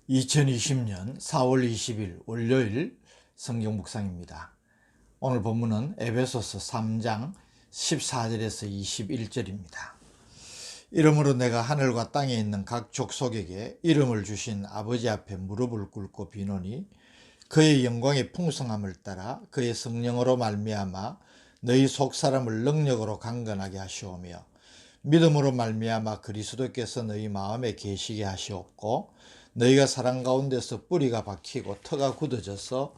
2020년 4월 20일 월요일 성경 묵상입니다. 오늘 본문은 에베소서 3장 14절에서 21절입니다. 이러므로 내가 하늘과 땅에 있는 각 족속에게 이름을 주신 아버지 앞에 무릎을 꿇고 비노니 그의 영광의 풍성함을 따라 그의 성령으로 말미암아 너희 속사람을 능력으로 강건하게 하시오며 믿음으로 말미암아 그리스도께서 너희 마음에 계시게 하시옵고 너희가 사랑 가운데서 뿌리가 박히고 터가 굳어져서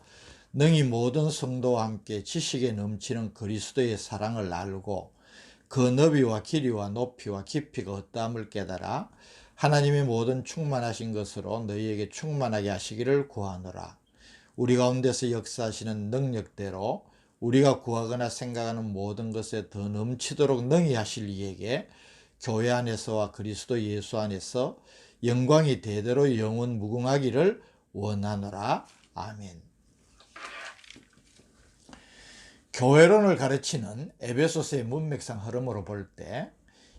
능히 모든 성도와 함께 지식에 넘치는 그리스도의 사랑을 알고 그 너비와 길이와 높이와 깊이가 어떠함을 깨달아 하나님의 모든 충만하신 것으로 너희에게 충만하게 하시기를 구하노라. 우리 가운데서 역사하시는 능력대로 우리가 구하거나 생각하는 모든 것에 더 넘치도록 능히 하실 이에게 교회 안에서와 그리스도 예수 안에서 영광이 대대로 영원 무궁하기를 원하노라. 아멘. 교회론을 가르치는 에베소서의 문맥상 흐름으로 볼 때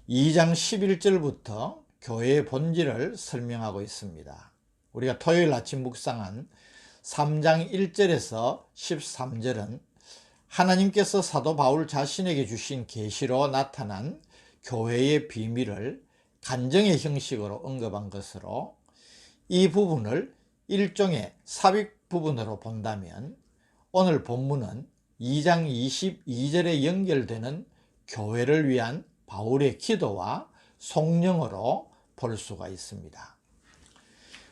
2장 11절부터 교회의 본질을 설명하고 있습니다. 우리가 토요일 아침 묵상한 3장 1절에서 13절은 하나님께서 사도 바울 자신에게 주신 계시로 나타난 교회의 비밀을 간증의 형식으로 언급한 것으로 이 부분을 일종의 삽입 부분으로 본다면 오늘 본문은 2장 22절에 연결되는 교회를 위한 바울의 기도와 송영으로 볼 수가 있습니다.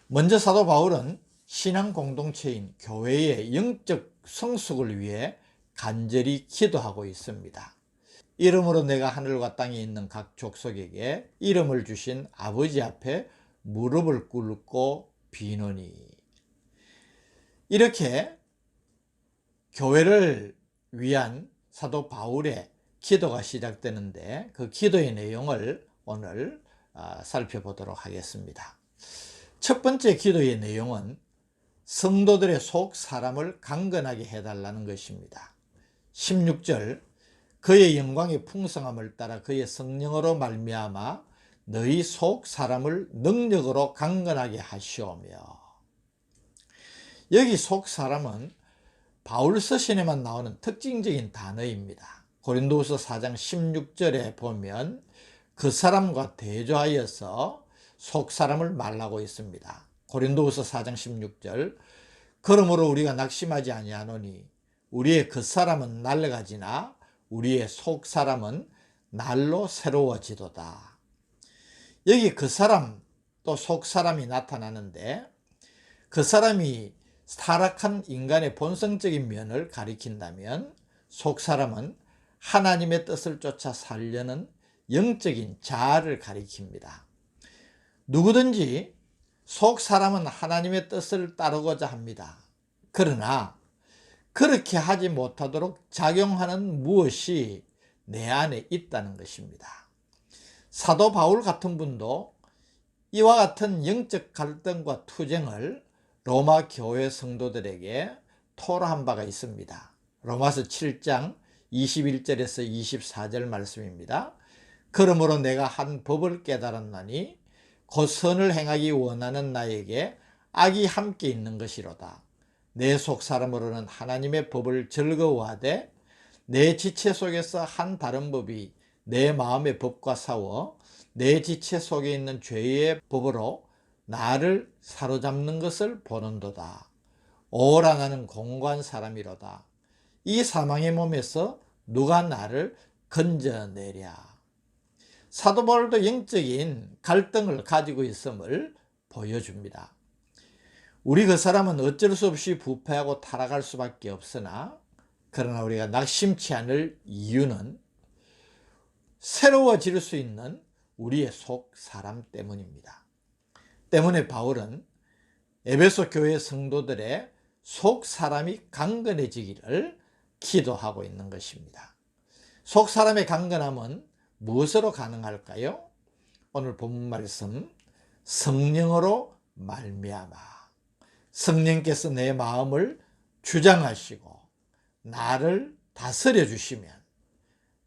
먼저 사도 바울은 신앙 공동체인 교회의 영적 성숙을 위해 간절히 기도하고 있습니다. 이름으로 내가 하늘과 땅에 있는 각 족속에게 이름을 주신 아버지 앞에 무릎을 꿇고 비노니, 이렇게 교회를 위한 사도 바울의 기도가 시작되는데 그 기도의 내용을 오늘 살펴보도록 하겠습니다. 첫 번째 기도의 내용은 성도들의 속 사람을 강건하게 해달라는 것입니다. 16절, 그의 영광의 풍성함을 따라 그의 성령으로 말미암아 너희 속 사람을 능력으로 강건하게 하시오며, 여기 속 사람은 바울 서신에만 나오는 특징적인 단어입니다. 고린도후서 4장 16절에 보면 그 사람과 대조하여서 속 사람을 말하고 있습니다. 고린도후서 4장 16절, 그러므로 우리가 낙심하지 아니하노니 우리의 그 사람은 날아가지나 우리의 속 사람은 날로 새로워지도다. 여기 그 사람 또 속 사람이 나타나는데 그 사람이 타락한 인간의 본성적인 면을 가리킨다면 속 사람은 하나님의 뜻을 쫓아 살려는 영적인 자아를 가리킵니다. 누구든지 속 사람은 하나님의 뜻을 따르고자 합니다. 그러나 그렇게 하지 못하도록 작용하는 무엇이 내 안에 있다는 것입니다. 사도 바울 같은 분도 이와 같은 영적 갈등과 투쟁을 로마 교회 성도들에게 토로한 바가 있습니다. 로마서 7장 21절에서 24절 말씀입니다. 그러므로 내가 한 법을 깨달았나니 곧 선을 행하기 원하는 나에게 악이 함께 있는 것이로다. 내 속 사람으로는 하나님의 법을 즐거워하되 내 지체 속에서 한 다른 법이 내 마음의 법과 싸워 내 지체 속에 있는 죄의 법으로 나를 사로잡는 것을 보는도다. 오라 나는 공고한 사람이로다. 이 사망의 몸에서 누가 나를 건져내랴. 사도 바울도 영적인 갈등을 가지고 있음을 보여줍니다. 우리 그 사람은 어쩔 수 없이 부패하고 타락할 수밖에 없으나 그러나 우리가 낙심치 않을 이유는 새로워질 수 있는 우리의 속 사람 때문입니다. 때문에 바울은 에베소 교회 성도들의 속 사람이 강건해지기를 기도하고 있는 것입니다. 속 사람의 강건함은 무엇으로 가능할까요? 오늘 본문 말씀, 성령으로 말미암아. 성령께서 내 마음을 주장하시고 나를 다스려 주시면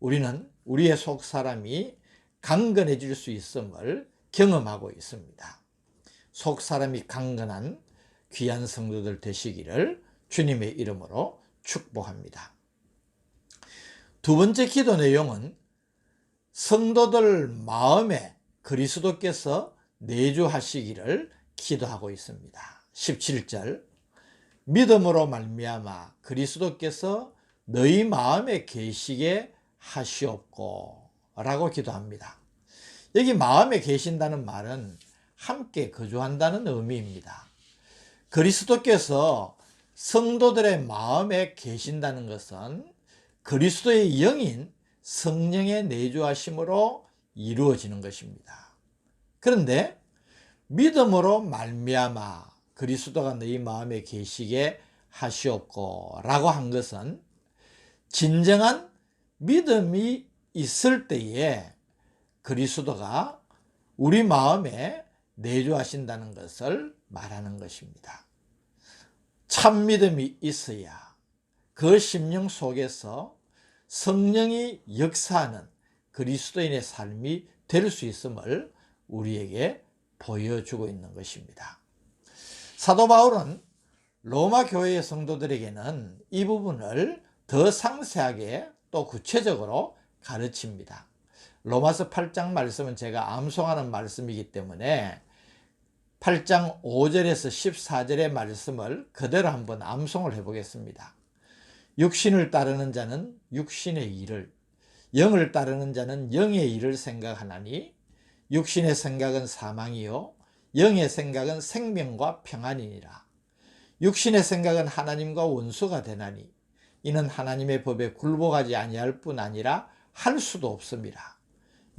우리는 우리의 속 사람이 강건해질 수 있음을 경험하고 있습니다. 속 사람이 강건한 귀한 성도들 되시기를 주님의 이름으로 축복합니다. 두 번째 기도 내용은 성도들 마음에 그리스도께서 내주하시기를 기도하고 있습니다. 17절 믿음으로 말미암아 그리스도께서 너희 마음에 계시게 하시옵고 라고 기도합니다. 여기 마음에 계신다는 말은 함께 거주한다는 의미입니다. 그리스도께서 성도들의 마음에 계신다는 것은 그리스도의 영인 성령의 내주하심으로 이루어지는 것입니다. 그런데 믿음으로 말미암아 그리스도가 너희 마음에 계시게 하시옵고 라고 한 것은 진정한 믿음이 있을 때에 그리스도가 우리 마음에 내주하신다는 것을 말하는 것입니다. 참 믿음이 있어야 그 심령 속에서 성령이 역사하는 그리스도인의 삶이 될 수 있음을 우리에게 보여주고 있는 것입니다. 사도 바울은 로마 교회의 성도들에게는 이 부분을 더 상세하게 또 구체적으로 가르칩니다. 로마서 8장 말씀은 제가 암송하는 말씀이기 때문에 8장 5절에서 14절의 말씀을 그대로 한번 암송을 해보겠습니다. 육신을 따르는 자는 육신의 일을, 영을 따르는 자는 영의 일을 생각하나니 육신의 생각은 사망이요 영의 생각은 생명과 평안이니라. 육신의 생각은 하나님과 원수가 되나니 이는 하나님의 법에 굴복하지 아니할 뿐 아니라 할 수도 없음이라.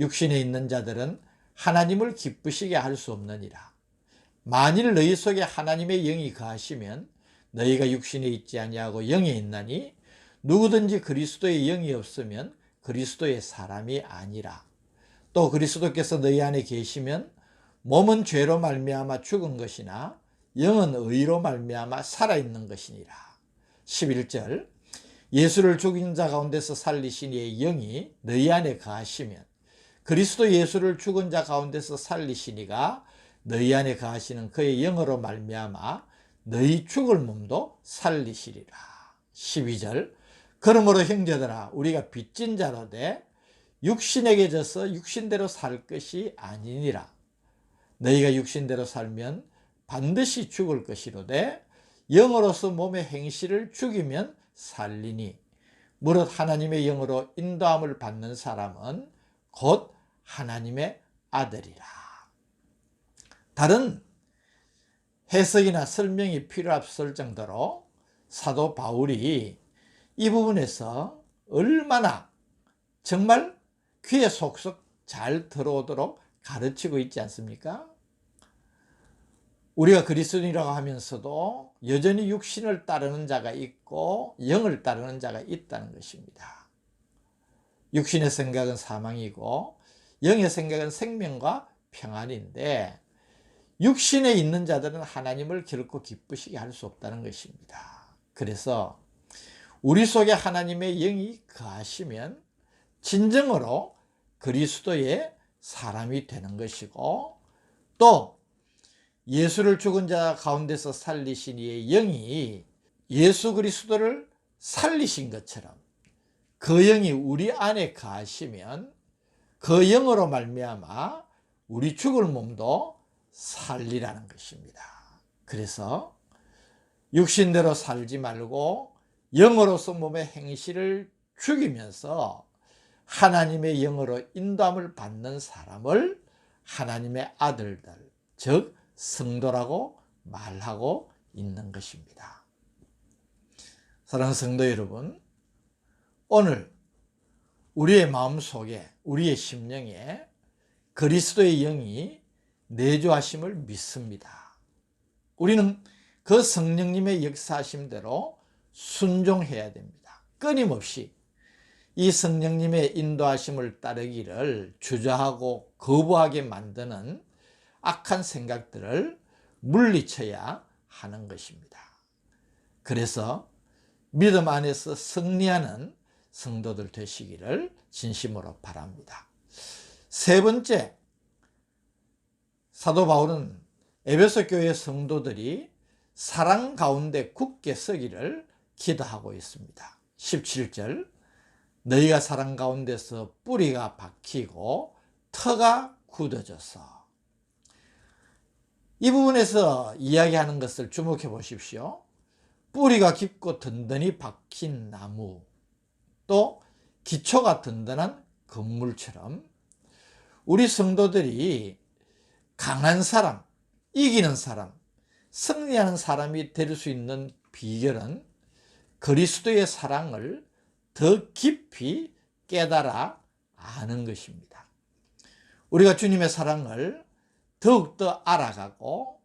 육신에 있는 자들은 하나님을 기쁘시게 할 수 없느니라. 만일 너희 속에 하나님의 영이 거하시면 너희가 육신에 있지 아니하고 영에 있나니 누구든지 그리스도의 영이 없으면 그리스도의 사람이 아니라. 또 그리스도께서 너희 안에 계시면 몸은 죄로 말미암아 죽은 것이나 영은 의로 말미암아 살아있는 것이니라. 11절 예수를 죽인 자 가운데서 살리신 이의 영이 너희 안에 거하시면 그리스도 예수를 죽은 자 가운데서 살리신 이가 너희 안에 거하시는 그의 영으로 말미암아 너희 죽을 몸도 살리시리라. 12절 그러므로 형제들아 우리가 빚진 자로되 육신에게 져서 육신대로 살 것이 아니니라. 너희가 육신대로 살면 반드시 죽을 것이로되 영으로서 몸의 행실을 죽이면 살리니 무릇 하나님의 영으로 인도함을 받는 사람은 곧 하나님의 아들이라. 다른 해석이나 설명이 필요 없을 정도로 사도 바울이 이 부분에서 얼마나 정말 귀에 속속 잘 들어오도록 가르치고 있지 않습니까? 우리가 그리스도인이라고 하면서도 여전히 육신을 따르는 자가 있고 영을 따르는 자가 있다는 것입니다. 육신의 생각은 사망이고 영의 생각은 생명과 평안인데 육신에 있는 자들은 하나님을 결코 기쁘시게 할 수 없다는 것입니다. 그래서 우리 속에 하나님의 영이 거하시면 진정으로 그리스도의 사람이 되는 것이고 또 예수를 죽은 자 가운데서 살리신 이의 영이 예수 그리스도를 살리신 것처럼 그 영이 우리 안에 거하시면 그 영으로 말미암아 우리 죽을 몸도 살리라는 것입니다. 그래서 육신대로 살지 말고 영으로서 몸의 행실을 죽이면서 하나님의 영으로 인도함을 받는 사람을 하나님의 아들들, 즉 성도라고 말하고 있는 것입니다. 사랑하는 성도 여러분, 오늘 우리의 마음속에 우리의 심령에 그리스도의 영이 내주하심을 믿습니다. 우리는 그 성령님의 역사하심대로 순종해야 됩니다. 끊임없이 이 성령님의 인도하심을 따르기를 주저하고 거부하게 만드는 악한 생각들을 물리쳐야 하는 것입니다. 그래서 믿음 안에서 승리하는 성도들 되시기를 진심으로 바랍니다. 세 번째, 사도 바울은 에베소 교회 성도들이 사랑 가운데 굳게 서기를 기도하고 있습니다. 17절, 너희가 사랑 가운데서 뿌리가 박히고 터가 굳어져서. 이 부분에서 이야기하는 것을 주목해 보십시오. 뿌리가 깊고 든든히 박힌 나무, 또 기초가 든든한 건물처럼 우리 성도들이 강한 사람, 이기는 사람, 승리하는 사람이 될 수 있는 비결은 그리스도의 사랑을 더 깊이 깨달아 아는 것입니다. 우리가 주님의 사랑을 더욱더 알아가고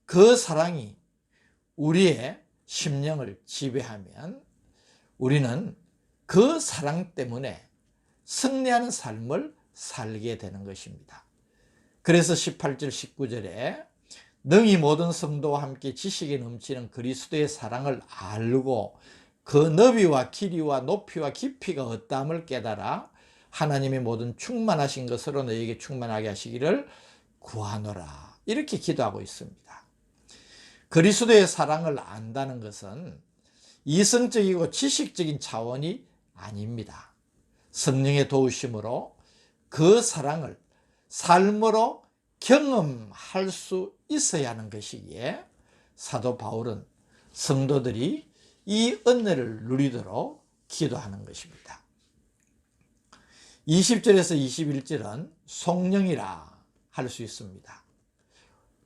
그 사랑이 우리의 심령을 지배하면 우리는 그 사랑 때문에 승리하는 삶을 살게 되는 것입니다. 그래서 18절 19절에 능히 모든 성도와 함께 지식에 넘치는 그리스도의 사랑을 알고 그 너비와 길이와 높이와 깊이가 어떠함을 깨달아 하나님의 모든 충만하신 것으로 너에게 충만하게 하시기를 구하노라. 이렇게 기도하고 있습니다. 그리스도의 사랑을 안다는 것은 이성적이고 지식적인 차원이 아닙니다. 성령의 도우심으로 그 사랑을 삶으로 경험할 수 있어야 하는 것이기에 사도 바울은 성도들이 이 은혜를 누리도록 기도하는 것입니다. 20절에서 21절은 성령이라 할 수 있습니다.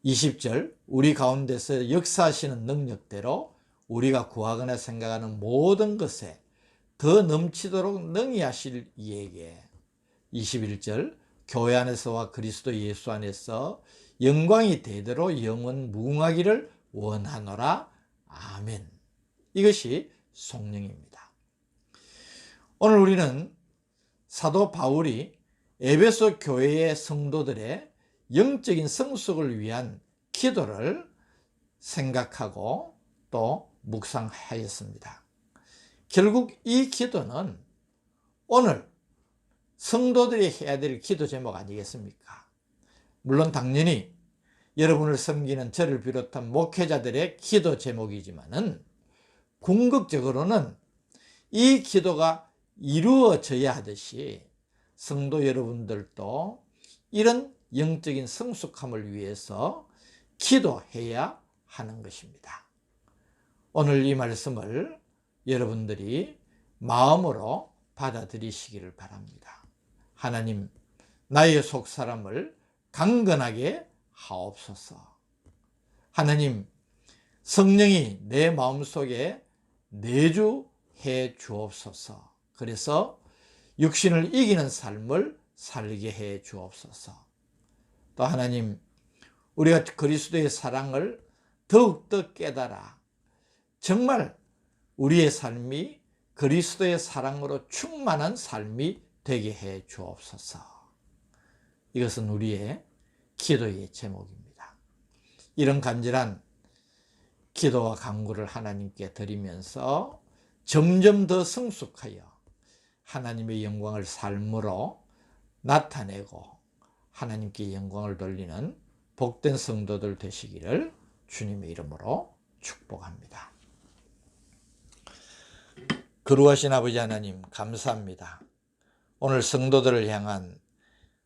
20절, 우리 가운데서 역사하시는 능력대로 우리가 구하거나 생각하는 모든 것에 더 넘치도록 능히 하실 이에게. 21절, 교회 안에서와 그리스도 예수 안에서 영광이 대대로 영원 무궁하기를 원하노라. 아멘. 이것이 성령입니다. 오늘 우리는 사도 바울이 에베소 교회의 성도들의 영적인 성숙을 위한 기도를 생각하고 또 묵상하였습니다. 결국 이 기도는 오늘 성도들이 해야 될 기도 제목 아니겠습니까? 물론 당연히 여러분을 섬기는 저를 비롯한 목회자들의 기도 제목이지만은 궁극적으로는 이 기도가 이루어져야 하듯이 성도 여러분들도 이런 영적인 성숙함을 위해서 기도해야 하는 것입니다. 오늘 이 말씀을 여러분들이 마음으로 받아들이시기를 바랍니다. 하나님, 나의 속사람을 강건하게 하옵소서. 하나님, 성령이 내 마음속에 내주해 주옵소서. 그래서 육신을 이기는 삶을 살게 해 주옵소서. 또 하나님, 우리가 그리스도의 사랑을 더욱더 깨달아 정말 우리의 삶이 그리스도의 사랑으로 충만한 삶이 되게 해 주옵소서. 이것은 우리의 기도의 제목입니다. 이런 간절한 기도와 간구를 하나님께 드리면서 점점 더 성숙하여 하나님의 영광을 삶으로 나타내고 하나님께 영광을 돌리는 복된 성도들 되시기를 주님의 이름으로 축복합니다. 거룩하신 아버지 하나님, 감사합니다. 오늘 성도들을 향한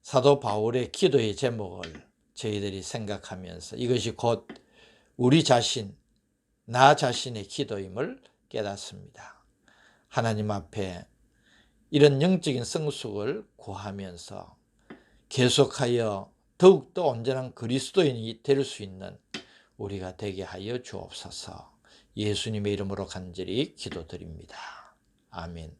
사도 바울의 기도의 제목을 저희들이 생각하면서 이것이 곧 우리 자신, 나 자신의 기도임을 깨닫습니다. 하나님 앞에 이런 영적인 성숙을 구하면서 계속하여 더욱더 온전한 그리스도인이 될 수 있는 우리가 되게 하여 주옵소서. 예수님의 이름으로 간절히 기도드립니다. 아멘.